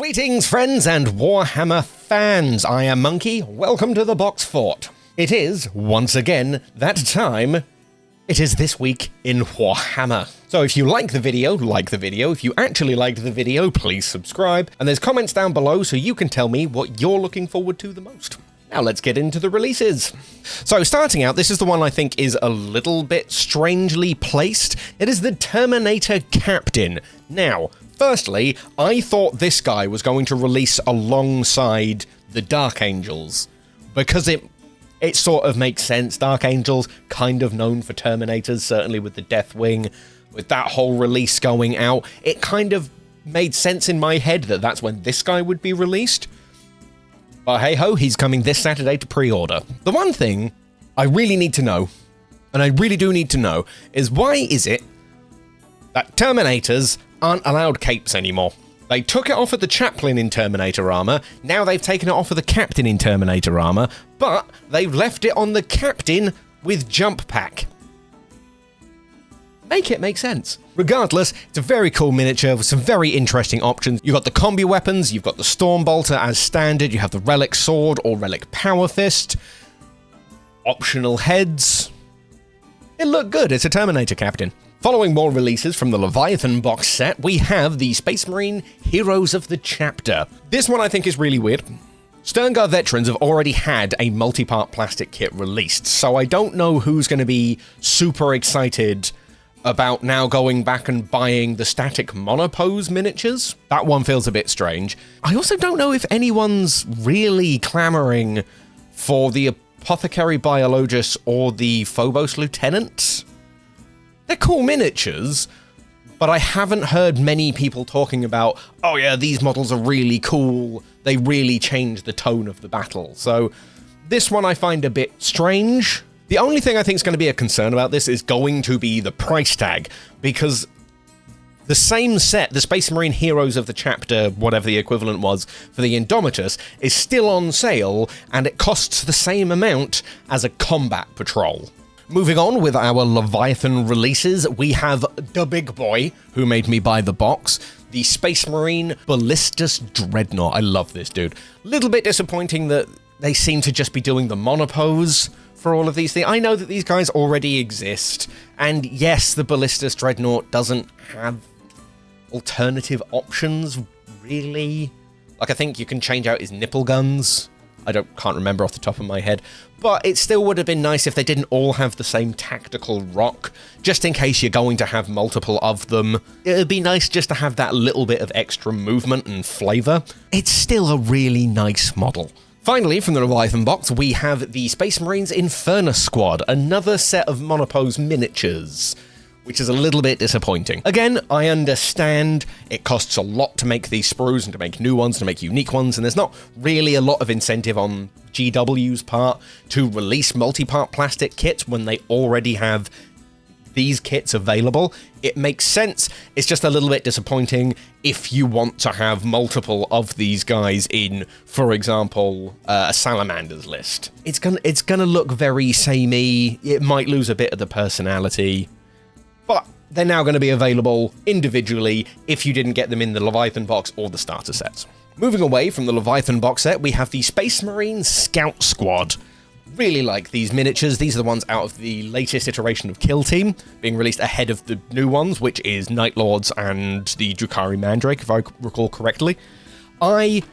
Greetings, friends and Warhammer fans. I am Monkey. Welcome to the Box Fort. It is, once again, that time. It is this week in Warhammer. So if you like the video, like the video. If you actually liked the video, please subscribe. And there's comments down below so you can tell me what you're looking forward to the most. Now let's get into the releases. So starting out, this is the one I think is a little bit strangely placed. It is the Terminator Captain. Now, firstly, I thought this guy was going to release alongside the Dark Angels, because it sort of makes sense. Dark Angels, kind of known for Terminators, certainly with the Deathwing, with that whole release going out. It kind of made sense in my head that that's when this guy would be released. But hey-ho, he's coming this Saturday to pre-order. The one thing I really need to know, and I really do need to know, is why is it that Terminators aren't allowed capes anymore? They took it off of the Chaplain in Terminator armor, now they've taken it off of the Captain in Terminator armor, but they've left it on the Captain with Jump Pack. Make it make sense. Regardless, it's a very cool miniature with some very interesting options. You've got the combi weapons, you've got the Storm Bolter as standard, you have the Relic Sword or Relic Power Fist, optional heads. It looked good, it's a Terminator Captain. Following more releases from the Leviathan box set, we have the Space Marine Heroes of the Chapter. This one I think is really weird. Sterngar veterans have already had a multi-part plastic kit released, so I don't know who's going to be super excited about now going back and buying the static monopose miniatures. That one feels a bit strange. I also don't know if anyone's really clamoring for the Apothecary Biologist or the Phobos Lieutenant. They're cool miniatures, but I haven't heard many people talking about, oh yeah, these models are really cool, they really change the tone of the battle. So this one I find a bit strange. The only thing I think is going to be a concern about this is going to be the price tag, because the same set, the Space Marine Heroes of the Chapter, whatever the equivalent was for the Indomitus, is still on sale, and it costs the same amount as a combat patrol. Moving on with our Leviathan releases, we have the big boy who made me buy the box, the Space Marine Ballistus Dreadnought. I love this dude. Little bit disappointing that they seem to just be doing the monopose for all of these things. I know that these guys already exist, and yes, the Ballistus Dreadnought doesn't have alternative options, really. Like, I think you can change out his nipple guns. I can't remember off the top of my head, but it still would have been nice if they didn't all have the same tactical rock, just in case you're going to have multiple of them. It would be nice just to have that little bit of extra movement and flavor. It's still a really nice model. Finally, from the Leviathan box, we have the Space Marines Infernus Squad, another set of monopose miniatures, which is a little bit disappointing. Again, I understand it costs a lot to make these sprues and to make new ones, to make unique ones, and there's not really a lot of incentive on GW's part to release multi-part plastic kits when they already have these kits available. It makes sense. It's just a little bit disappointing if you want to have multiple of these guys in, for example, a Salamanders list. It's gonna look very samey. It might lose a bit of the personality, but they're now going to be available individually if you didn't get them in the Leviathan box or the starter sets. Moving away from the Leviathan box set, we have the Space Marine Scout Squad. Really like these miniatures. These are the ones out of the latest iteration of Kill Team, being released ahead of the new ones, which is Night Lords and the Drukhari Mandrake, if I recall correctly. I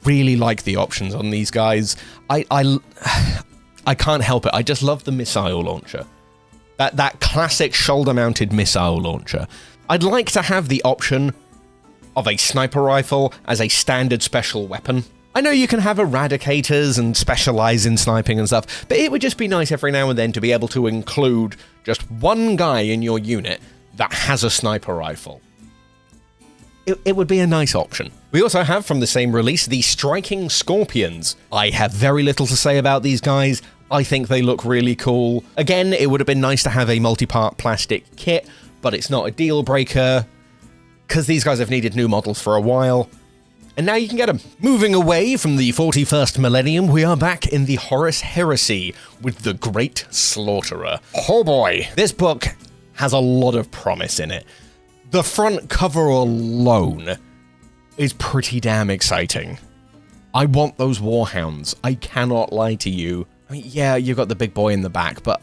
really like the options on these guys. I can't help it. I just love the missile launcher. That classic shoulder-mounted missile launcher. I'd like to have the option of a sniper rifle as a standard special weapon. I know you can have eradicators and specialize in sniping and stuff, but it would just be nice every now and then to be able to include just one guy in your unit that has a sniper rifle. It would be a nice option. We also have from the same release the Striking Scorpions. I have very little to say about these guys. I think they look really cool. Again, it would have been nice to have a multi-part plastic kit, but it's not a deal breaker, because these guys have needed new models for a while. And now you can get them. Moving away from the 41st millennium, we are back in the Horus Heresy with the Great Slaughterer. Oh boy, this book has a lot of promise in it. The front cover alone is pretty damn exciting. I want those warhounds. I cannot lie to you. I mean, yeah, you got the big boy in the back, but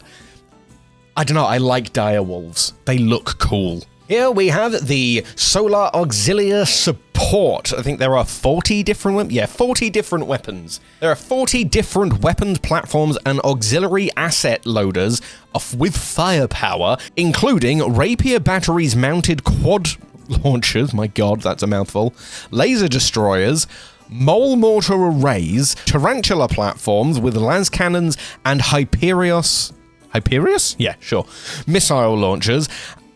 I don't know, I like direwolves. They look cool. Here we have the Solar Auxilia Support. I think there are 40 different weapons. Yeah, 40 different weapons. There are 40 different weapons, platforms, and auxiliary asset loaders with firepower, including rapier batteries mounted quad launchers. My god, that's a mouthful. Laser destroyers, mole mortar arrays, tarantula platforms with las cannons, and Hyperios? Yeah, sure. Missile launchers,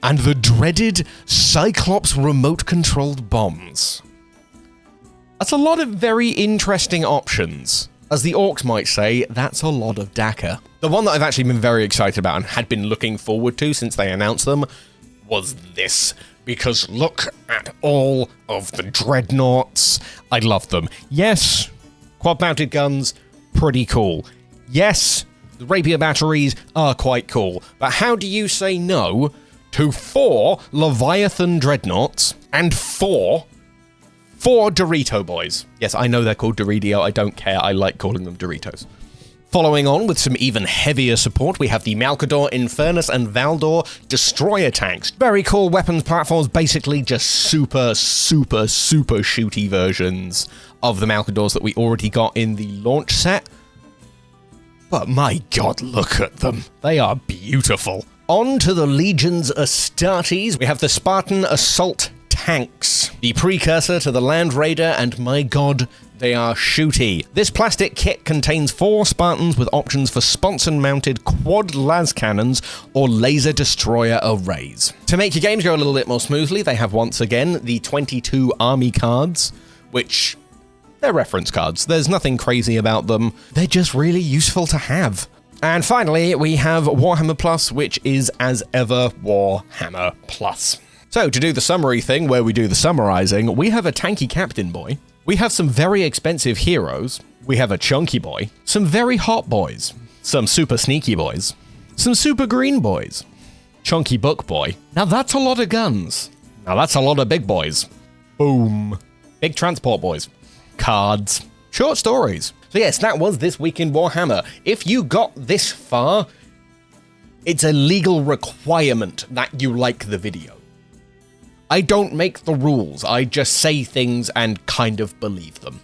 and the dreaded Cyclops remote-controlled bombs. That's a lot of very interesting options. As the orcs might say, that's a lot of DACA. The one that I've actually been very excited about and had been looking forward to since they announced them was this. Because look at all of the dreadnoughts. I love them. Yes, quad-mounted guns, pretty cool. Yes, the rapier batteries are quite cool. But how do you say no to 4 Leviathan dreadnoughts and 4 Dorito boys? Yes, I know they're called Dorito. I don't care. I like calling them Doritos. Following on with some even heavier support, we have the Malcador, Infernus, and Valdor destroyer tanks. Very cool weapons platforms, basically just super shooty versions of the Malcadors that we already got in the launch set. But my god, look at them. They are beautiful. On to the Legion's Astartes, we have the Spartan Assault Tanks, the precursor to the Land Raider, and my god, they are shooty. This plastic kit contains 4 Spartans with options for sponson-mounted quad las cannons or laser destroyer arrays. To make your games go a little bit more smoothly, they have once again the 22 army cards, which they're reference cards. There's nothing crazy about them. They're just really useful to have. And finally, we have Warhammer Plus, which is, as ever, Warhammer Plus. So, to do the summary thing, where we do the summarizing, we have a tanky captain boy, we have some very expensive heroes, we have a chunky boy, some very hot boys, some super sneaky boys, some super green boys, chunky book boy. Now that's a lot of guns. Now that's a lot of big boys. Boom. Big transport boys. Cards. Short stories. So yes, that was This Week in Warhammer. If you got this far, it's a legal requirement that you like the video. I don't make the rules, I just say things and kind of believe them.